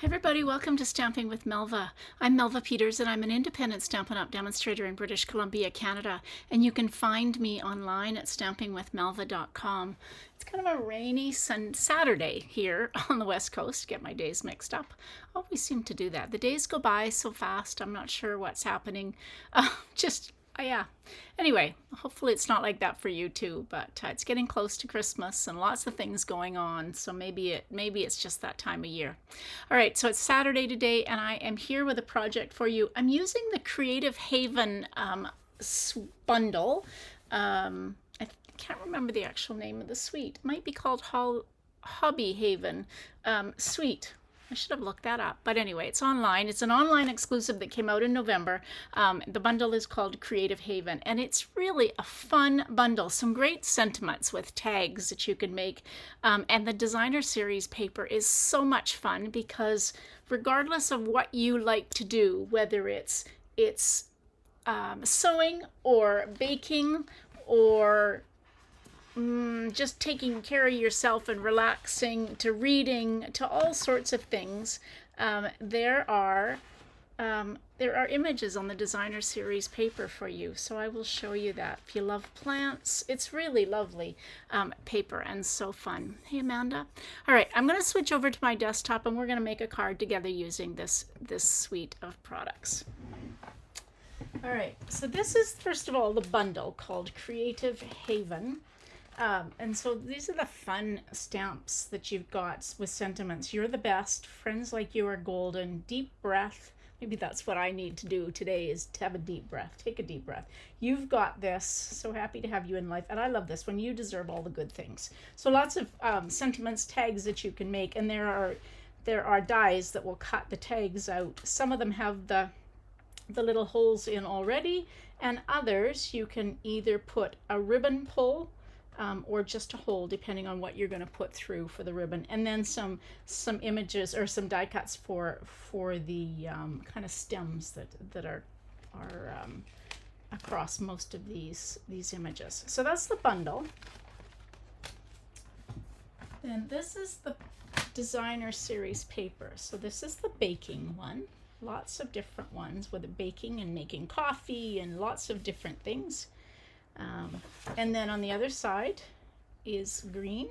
Hey everybody, welcome to Stamping with Melva. I'm Melva Peters and I'm an independent Stampin' Up! Demonstrator in British Columbia, Canada. And you can find me online at stampingwithmelva.com. It's kind of a rainy Saturday here on the West Coast. Get my days mixed up. Always seem to do that. The days go by so fast, I'm not sure what's happening. Yeah. Anyway, hopefully it's not like that for you too, but it's getting close to Christmas and lots of things going on, so maybe it's just that time of year. All right, so it's Saturday today and I am here with a project for you. I'm using the Creative Haven bundle. I can't remember the actual name of the suite. It might be called Hobby Haven Suite. I should have looked that up. But anyway, it's online. It's an online exclusive that came out in November. The bundle is called Creative Haven, and it's really a fun bundle. Some great sentiments with tags that you can make. And the designer series paper is so much fun because regardless of what you like to do, whether it's sewing or baking or just taking care of yourself and relaxing, to reading, to all sorts of things. There are images on the designer series paper for you, so I will show you that. If you love plants, it's really lovely paper and so fun. Hey Amanda. All right, I'm going to switch over to my desktop and we're going to make a card together using this suite of products. All right, so this is first of all the bundle called Creative Haven. And so these are the fun stamps that you've got with sentiments. You're the best. Friends like you are golden. Deep breath. Maybe that's what I need to do today, is to have a deep breath. Take a deep breath. You've got this. So happy to have you in life. And I love this one. You deserve all the good things. So lots of sentiments, tags that you can make. And there are dies that will cut the tags out. Some of them have the little holes in already. And others you can either put a ribbon pull or just a hole, depending on what you're going to put through for the ribbon, and then some images or some die cuts for the kind of stems that are across most of these images. So that's the bundle. Then this is the designer series paper. So this is the baking one. Lots of different ones with the baking and making coffee and lots of different things. And then on the other side is green.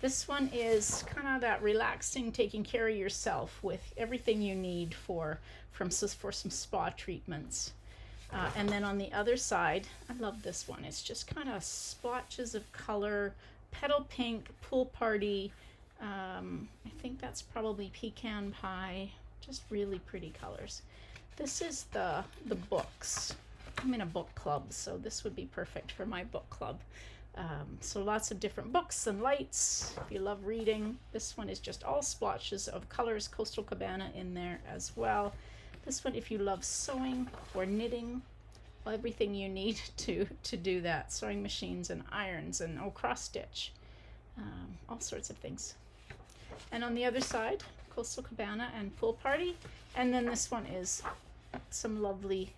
This one is kind of that relaxing, taking care of yourself with everything you need for some spa treatments. And then on the other side, I love this one. It's just kind of splotches of color, petal pink, pool party. I think that's probably pecan pie. Just really pretty colors. This is the books. I'm in a book club, so this would be perfect for my book club. So lots of different books and lights if you love reading. This one is just all splotches of colors, Coastal Cabana in there as well. This one, if you love sewing or knitting, well, everything you need to do that. Sewing machines and irons and cross stitch, all sorts of things. And on the other side, Coastal Cabana and Pool Party. And then this one is some lovely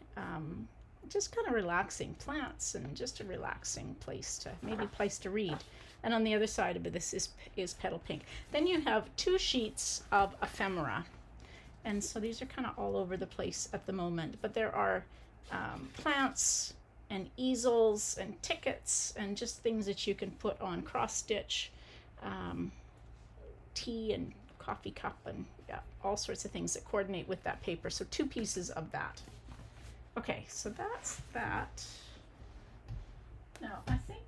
just kind of relaxing plants and just a relaxing place to read. And on the other side of it, this is petal pink. Then you have two sheets of ephemera, and so these are kind of all over the place at the moment, but there are plants and easels and tickets and just things that you can put on cross stitch, tea and coffee cup, and yeah, all sorts of things that coordinate with that paper. So two pieces of that. Okay, so that's that. Now, I think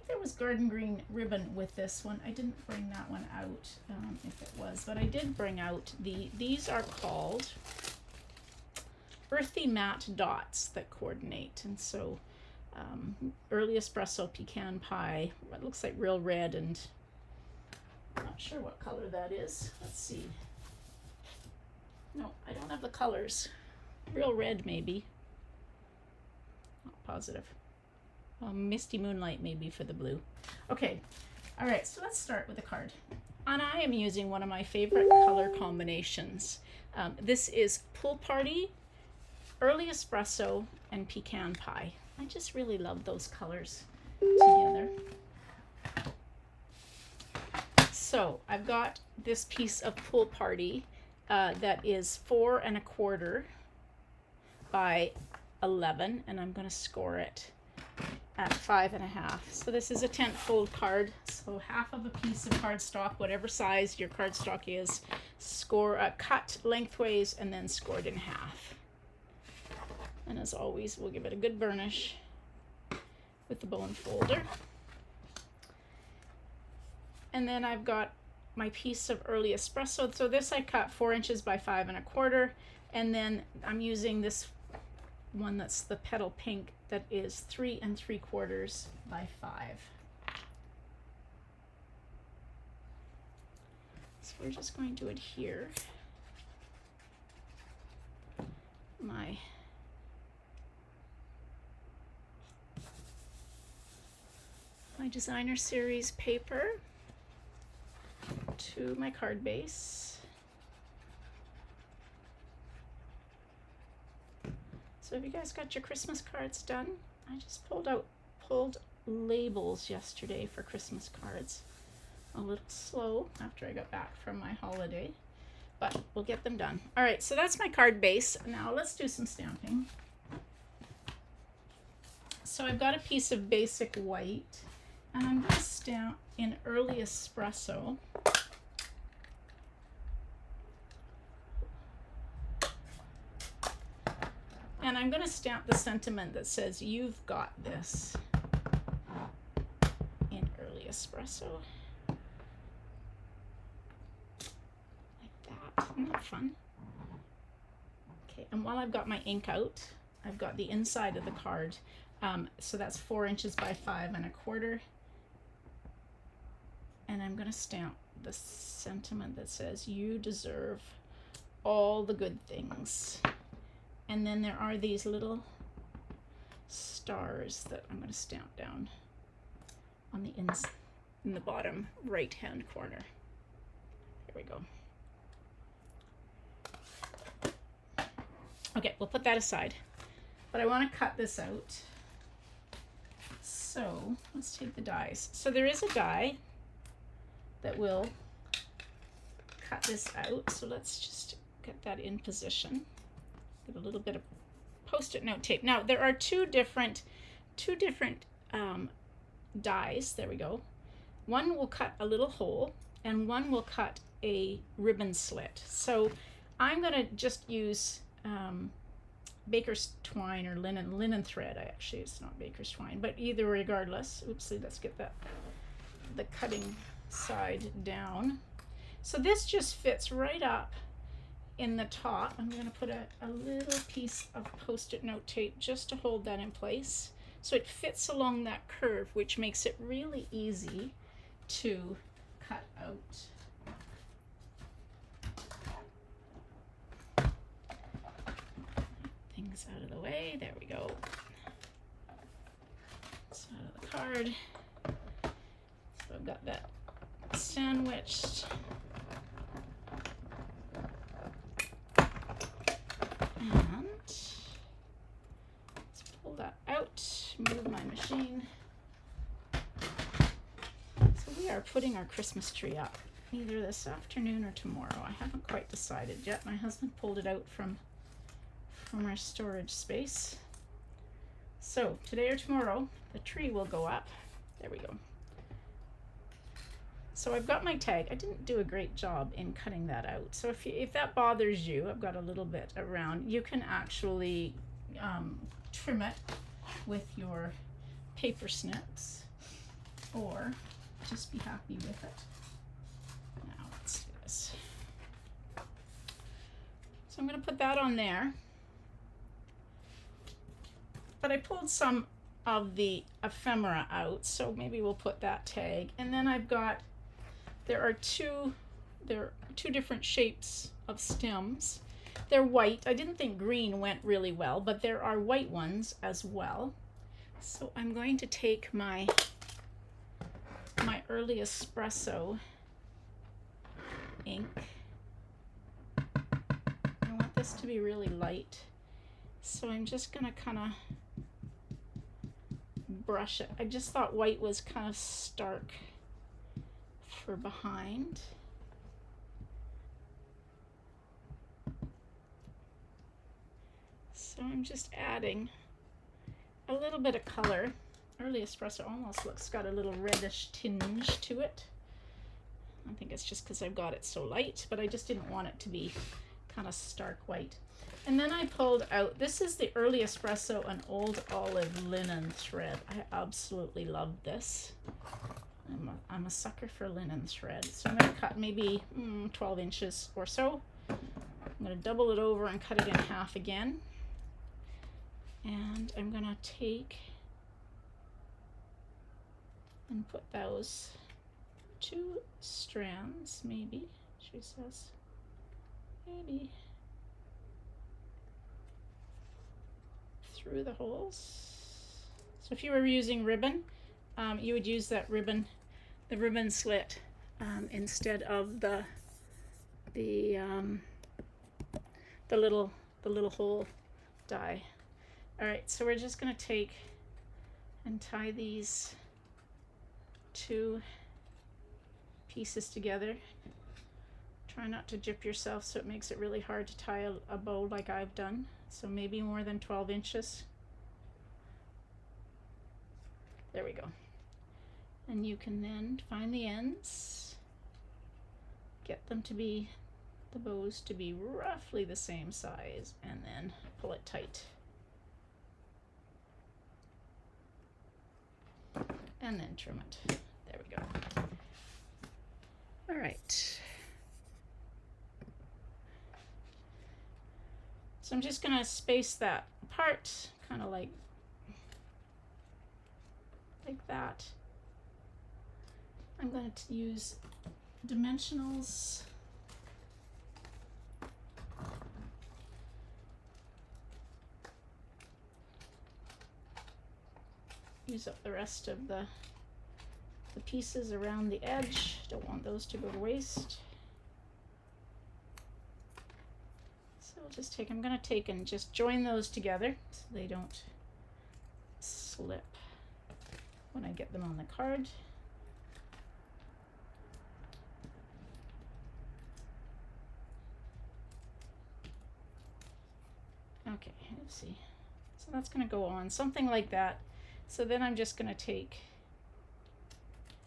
there was garden green ribbon with this one. I didn't bring that one out, if it was, but I did bring out these are called earthy matte dots that coordinate. And so early espresso, pecan pie, what looks like real red, and I'm not sure what color that is. Let's see. No, I don't have the colors. Real red, maybe. Not positive. Misty Moonlight, maybe, for the blue. Okay. All right, so let's start with the card. And I am using one of my favorite color combinations. This is Pool Party, Early Espresso, and Pecan Pie. I just really love those colors together. So I've I've got this piece of Pool Party that is 4 1/4 by 11, and I'm going to score it at 5 1/2. So this is a tent fold card. So half of a piece of cardstock, whatever size your cardstock is, cut lengthways and then scored in half. And as always, we'll give it a good burnish with the bone folder. And then I've got my piece of early espresso. So this I cut 4 inches by 5 1/4, and then I'm using this one that's the petal pink that is 3 3/4 by 5. So we're just going to adhere my designer series paper to my card base. So have you guys got your Christmas cards done? I just pulled labels yesterday for Christmas cards. A little slow after I got back from my holiday, but we'll get them done. All right, so that's my card base. Now let's do some stamping. So I've got a piece of basic white, and I'm going to stamp in early espresso. And I'm going to stamp the sentiment that says, "You've got this," in early espresso. Like that. Isn't that fun? Okay, and while I've got my ink out, I've got the inside of the card. So that's 4 inches by 5 1/4. And I'm going to stamp the sentiment that says, "You deserve all the good things." And then there are these little stars that I'm going to stamp down on the in the bottom right hand corner. There we go. Okay, we'll put that aside. But I want to cut this out. So let's take the dies. So there is a die that will cut this out. So let's just get that in position. Get a little bit of Post-it note tape. Now there are two different dies. There we go. One will cut a little hole, and one will cut a ribbon slit. So I'm going to just use baker's twine or linen thread. Actually, it's not baker's twine, but either regardless. Oopsie, let's get the cutting side down. So this just fits right up in the top. I'm going to put a little piece of Post-it note tape just to hold that in place. So it fits along that curve, which makes it really easy to cut out. Things out of the way. There we go. It's out of the card. So I've got that sandwiched. And let's pull that out, move my machine. So we are putting our Christmas tree up either this afternoon or tomorrow. I haven't quite decided yet. My husband pulled it out from our storage space. So today or tomorrow, the tree will go up. There we go. So I've got my tag. I didn't do a great job in cutting that out. So if that bothers you, I've got a little bit around. You can actually trim it with your paper snips, or just be happy with it. Now let's do this. So I'm going to put that on there. But I pulled some of the ephemera out, so maybe we'll put that tag. And then I've got, there are two different shapes of stems. They're white. I didn't think green went really well, but there are white ones as well. So I'm going to take my early espresso ink. I want this to be really light, so I'm just going to kind of brush it. I just thought white was kind of stark for behind. So I'm just adding a little bit of color. Early espresso almost looks got a little reddish tinge to it. I think it's just because I've got it so light, but I just didn't want it to be kind of stark white. And then I pulled out, this is the Early Espresso, an old olive linen thread. I absolutely love this. I'm a sucker for linen thread. So I'm going to cut maybe 12 inches or so. I'm going to double it over and cut it in half again. And I'm going to take and put those 2 strands, maybe, she says, maybe, through the holes. So if you were using ribbon, you would use that ribbon, the ribbon slit, instead of the little hole die. All right, so we're just going to take and tie these 2 pieces together. Try not to jip yourself so it makes it really hard to tie a bow like I've done. So maybe more than 12 inches. There we go. And you can then find the ends, get them to be, the bows to be roughly the same size, and then pull it tight. And then trim it. There we go. All right. So I'm just going to space that apart, kind of like that. I'm going to use dimensionals. Use up the rest of the pieces around the edge. Don't want those to go to waste. So I'll just take, I'm going to take and just join those together so they don't slip when I get them on the card. Okay, let's see. So that's going to go on something like that. So then I'm just going to take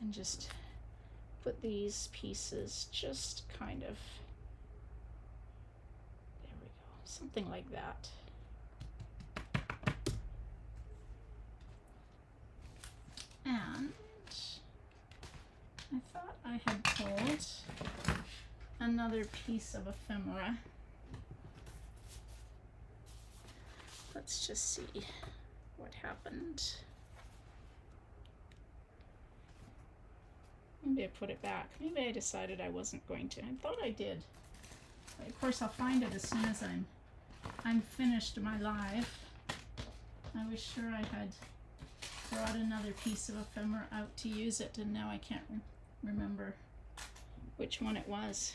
and just put these pieces just kind of, there we go, something like that. And I thought I had pulled another piece of ephemera. Let's just see what happened. Maybe I put it back. Maybe I decided I wasn't going to. I thought I did. But of course, I'll find it as soon as I'm finished my live. I was sure I had brought another piece of ephemera out to use it, and now I can't remember which one it was.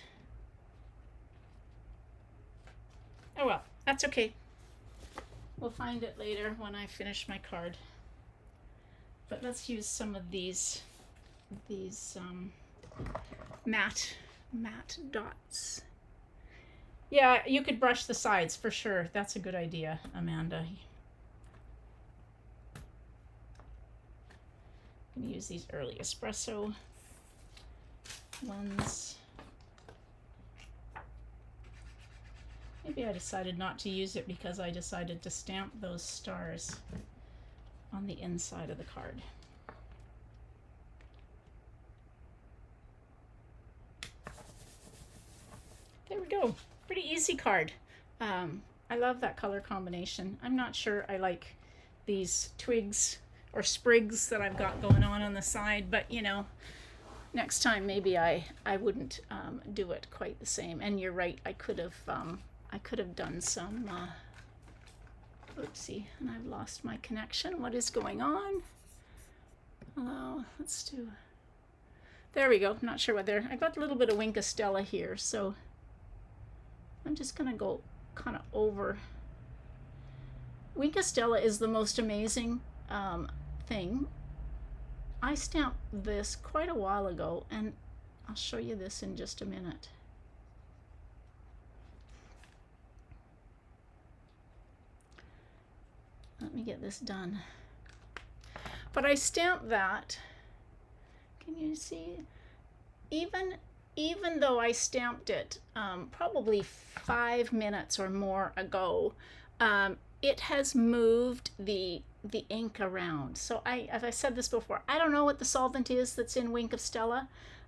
Oh well, that's okay. We'll find it later when I finish my card. But let's use some of these matte dots. Yeah, you could brush the sides for sure. That's a good idea, Amanda. I'm gonna use these Early Espresso ones. Maybe I decided not to use it because I decided to stamp those stars on the inside of the card. There we go. Pretty easy card. I love that color combination. I'm not sure I like these twigs or sprigs that I've got going on the side, but you know, next time maybe I wouldn't do it quite the same. And you're right, I could have done some oopsie, and I've lost my connection. What is going on? Hello, let's do, there we go. Not sure what there, I got a little bit of Wink of Stella here, so I'm just gonna go kind of over. Wink of Stella is the most amazing thing. I stamped this quite a while ago, and I'll show you this in just a minute. Let me get this done. But I stamped that. Can you see? Even though I stamped it probably 5 minutes or more ago, it has moved the ink around. So as I said this before, I don't know what the solvent is that's in Wink of Stella,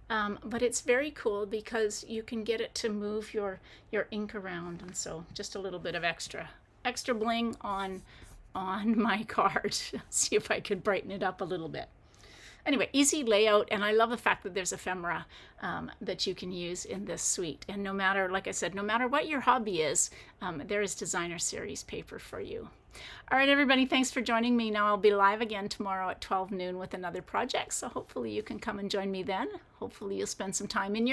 but it's very cool because you can get it to move your ink around. And so just a little bit of extra bling on my card. See if I could brighten it up a little bit. Anyway, easy layout, and I love the fact that there's ephemera that you can use in this suite. And no matter, like I said, no matter what your hobby is, there is designer series paper for you. All right, everybody, thanks for joining me. Now I'll be live again tomorrow at 12 noon with another project, so hopefully you can come and join me then. Hopefully you'll spend some time in your